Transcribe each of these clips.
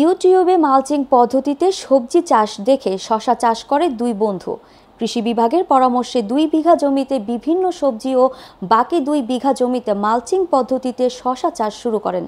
ইউটিউবে মালচিং পদ্ধতিতে সবজি চাষ দেখে শশা চাষ করে দুই বন্ধু। কৃষি বিভাগের পরামর্শে 2 বিঘা জমিতে বিভিন্ন সবজি ও বাকি 2 বিঘা জমিতে মালচিং পদ্ধতিতে শশা চাষ শুরু করেন।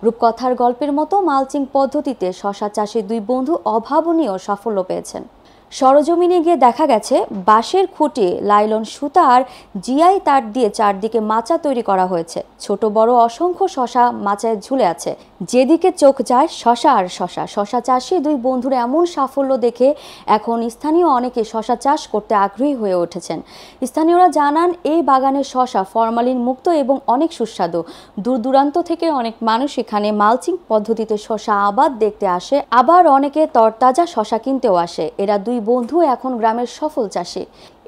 রূপকথার গল্পের মতো মালচিং পদ্ধতিতে শশা চাষে দুই বন্ধু অভাবনীয় সাফল্য পেয়েছেন। সরজমিনে গিয়ে দেখা গেছে বাঁশের খুঁটি, লাইলন সুতা আর জিআই তার দিয়ে চারদিকে মাচা তৈরি করা হয়েছে। ছোট বড় অসংখ্য শশা মাচায় ঝুলে আছে। যেদিকে চোখ যায় শশা আর শশা। শশা চাষে দুই বন্ধুর এমন সাফল্য দেখে এখন স্থানীয় অনেকে শশা চাষ করতে আগ্রহী হয়ে উঠেছেন। স্থানীয়রা জানান, এই বাগানের শশা ফরমালিন মুক্ত এবং অনেক সুস্বাদু। দূর দূরান্ত থেকে অনেক মানুষ এখানে মালচিং পদ্ধতিতে শশা আবাদ দেখতে আসে, আবার অনেকে তরতাজা শশা কিনতেও আসে। এরা দুই বন্ধু এখন গ্রামের সফল চাষী।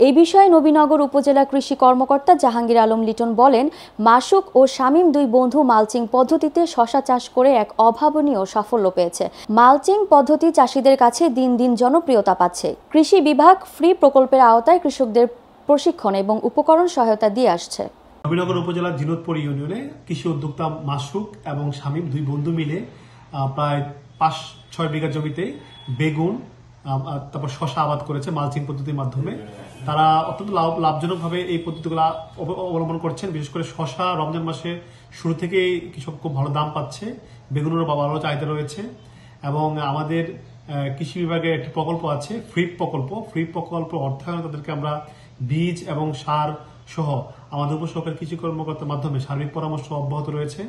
এই বিষয়ে নবীনগর উপজেলা কৃষি কর্মকর্তা জাহাঙ্গীর আলম লিটন বলেন, মাসুক ও শামীম দুই বন্ধু মালচিং পদ্ধতিতে শশা চাষ করে এক অভাবনীয় সাফল্য পেয়েছে। মালচিং পদ্ধতি চাষীদের কাছে দিন দিন জনপ্রিয়তা পাচ্ছে। কৃষি বিভাগ ফ্রি প্রকল্পের আওতায় কৃষকদের প্রশিক্ষণ এবং উপকরণ সহায়তা দিয়ে আসছে। নবীনগর উপজেলার জিনতপুর ইউনিয়নে কৃষি উদ্যোক্তা মাসুক এবং শামীম দুই বন্ধু মিলে প্রায় 5-6 বিঘা জমিতে বেগুন, তারপর শশা আবাদ করেছে মালচিং পদ্ধতির মাধ্যমে। তারা অত্যন্ত লাভজনকভাবে এই পদ্ধতিগুলো অবলম্বন করছেন। বিশেষ করে শশা রমজান মাসে শুরু থেকেই কৃষক খুব ভালো দাম পাচ্ছে, বেগুনেরও ভালো চাহিদা রয়েছে। এবং আমাদের কৃষি বিভাগের একটি প্রকল্প আছে, ফ্রি প্রকল্প অর্থায়নে তাদেরকে আমরা বীজ এবং সার সহ আমাদের উপসহকারী কৃষি কর্মকর্তার মাধ্যমে সার্বিক পরামর্শ অব্যাহত রয়েছে।